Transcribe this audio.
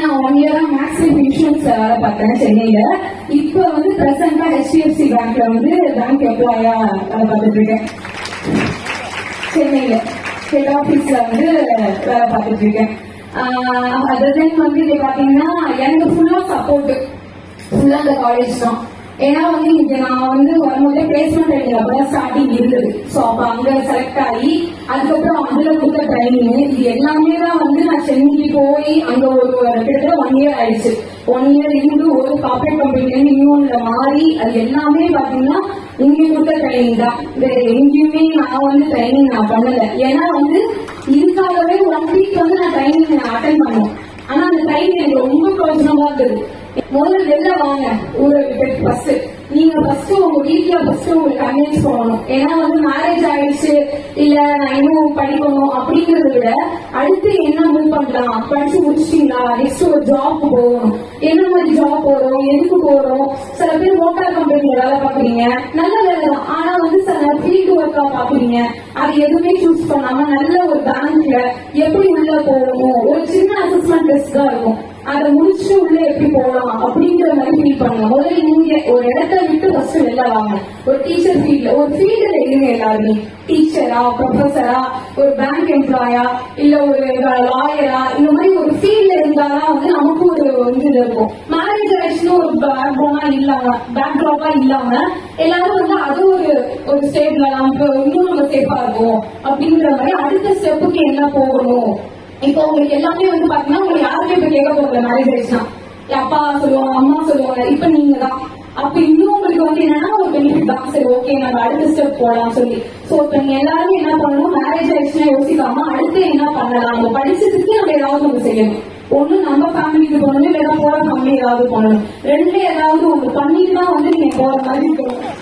நான் 1 இயரா maths insurance வேலை பார்த்தேன் சென்னையில. இப்ப வந்து பிரசண்டா HDFC பேங்க்ல வந்து பேங்க் எம்ப்ளாயா வேலை பார்த்துட்டு இருக்கேன். சென்னையில ஹெட் ஆபீஸ்ல வந்து வேலை பார்த்துட்டு இருக்கேன். அதுதான் வந்து இங்க பாத்தீங்கன்னா எனக்கு ஃபுல்லா சப்போர்ட் ஃபுல்லா அந்த காலேஜ் தான். ஏன்னா வந்து இங்க நான் வந்து வரும்போதே பிளேஸ்மெண்ட் ட்ரைனிங் அப்பதான் ஸ்டார்டிங் இருந்தது. சோ அப்ப அங்க செலக்ட் ஆகி அதுக்கப்புறம் அதுல கொடுத்த ட்ரைனிங் இது எல்லாமே தான் வந்து நான் சென்னைக்கு போய் அங்க ஒரு கிட்டத்தட்ட 1 இயர் ஆயிடுச்சு. 1 இயர் இருந்து ஒரு கார்பரேட் கம்பெனில இருந்து இன்னொன்னுல மாறி அது எல்லாமே பாத்தீங்கன்னா இங்க கொடுத்த ட்ரைனிங் தான். வேற எங்கேயுமே நான் வந்து ட்ரைனிங் நான் பண்ணல. ஏன்னா வந்து இதுக்காகவே 1 வீக் வந்து நான் ட்ரைனிங் அட்டென்ட் பண்ணுவேன். ஆனா அந்த ட்ரைனிங் எனக்கு ரொம்ப பிரோஜனமா இருந்தது. முதல்ல வெளில வாங்க ஊரை விட்டு ஃபர்ஸ்ட் நீங்க ஃபர்ஸ்ட் உங்க வீட்டுல ஃபர்ஸ்ட் உங்களுக்கு கன்வின்ஸ் பண்ணணும். ஏன்னா வந்து மேரேஜ் ஆயிடுச்சு இல்ல நான் இன்னும் படிக்கணும் அப்படிங்கறத விட அடுத்து என்ன மூவ் பண்ணலாம், படிச்சு முடிச்சிட்டீங்களா, நெக்ஸ்ட் ஒரு ஜாப் போகணும், என்ன மாதிரி ஜாப் போறோம், எதுக்கு போறோம். சில பேர் மோட்டார் கம்பெனில வேலை பாக்குறீங்க, நல்ல வேலை தான். ஆனா வந்து சில ஃபீல்டு ஒர்க்கா பாக்குறீங்க, அது எதுவுமே சூஸ் பண்ணாம நல்ல ஒரு பேங்க்ல எப்படி உள்ள போகணும், ஒரு சின்ன அசஸ்மெண்ட் டெஸ்ட் தான் இருக்கும், அதை முடிச்சுட்டு உள்ள எப்படி போகலாம் அப்படிங்கிற மாதிரி ஃபீல் பண்ணுங்க. முதல்ல நீங்க ஒரு இடத்த விட்டு ஃபர்ஸ்ட் வெளில வாங்க. ஒரு டீச்சர் ஃபீல்ட்ல ஒரு ஃபீல்டுல இருங்க. எல்லாருமே டீச்சரா, ப்ரொஃபஸரா, ஒரு பேங்க் எம்ப்ளாயா, இல்ல ஒரு லாயரா, இந்த மாதிரி ஒரு ஃபீல்ட்ல இருந்தாதான் வந்து நமக்கு ஒரு இது இருக்கும். மேரேஜ் ஆயிடுச்சுன்னு ஒரு பேக்ராப்பா இல்லாம எல்லாரும் வந்து அது ஒரு ஸ்டேட்ல நமக்கு இன்னும் நம்ம சேஃபா இருக்கும் அப்படிங்கிற மாதிரி அடுத்த ஸ்டெப்புக்கு என்ன போகணும். இப்போ உங்களுக்கு எல்லாமே வந்து பாத்தீங்கன்னா உங்களுக்கு யாருமே இப்ப கேட்க போறதுல மேரேஜ் ஆயிடுச்சுன்னா அப்பா சொல்லுவாங்க, அம்மா சொல்லுவாங்க, இப்ப நீங்க தான். அப்ப இன்னும் உங்களுக்கு வந்து என்னன்னா ஒரு பெனிஃபிட் தான். சரி ஓகே நம்ம அடுத்த ஸ்டெப் போலாம் சொல்லி. சோ இப்ப நீங்க எல்லாருமே என்ன பண்ணணும், மேரேஜ் ஆயிடுச்சுன்னா யோசிக்காம அடுத்து என்ன பண்ணலாம், நம்ம படிச்சதுக்கு நம்ம ஏதாவது ஒன்று செய்யணும். ஒண்ணு நம்ம ஃபேமிலிக்கு போகணும், இல்ல போற ஃபேமிலி ஏதாவது பண்ணணும். ரெண்டுல ஏதாவது ஒன்று பண்ணிட்டு தான் வந்து நீங்க போற மாதிரி இருக்கணும்.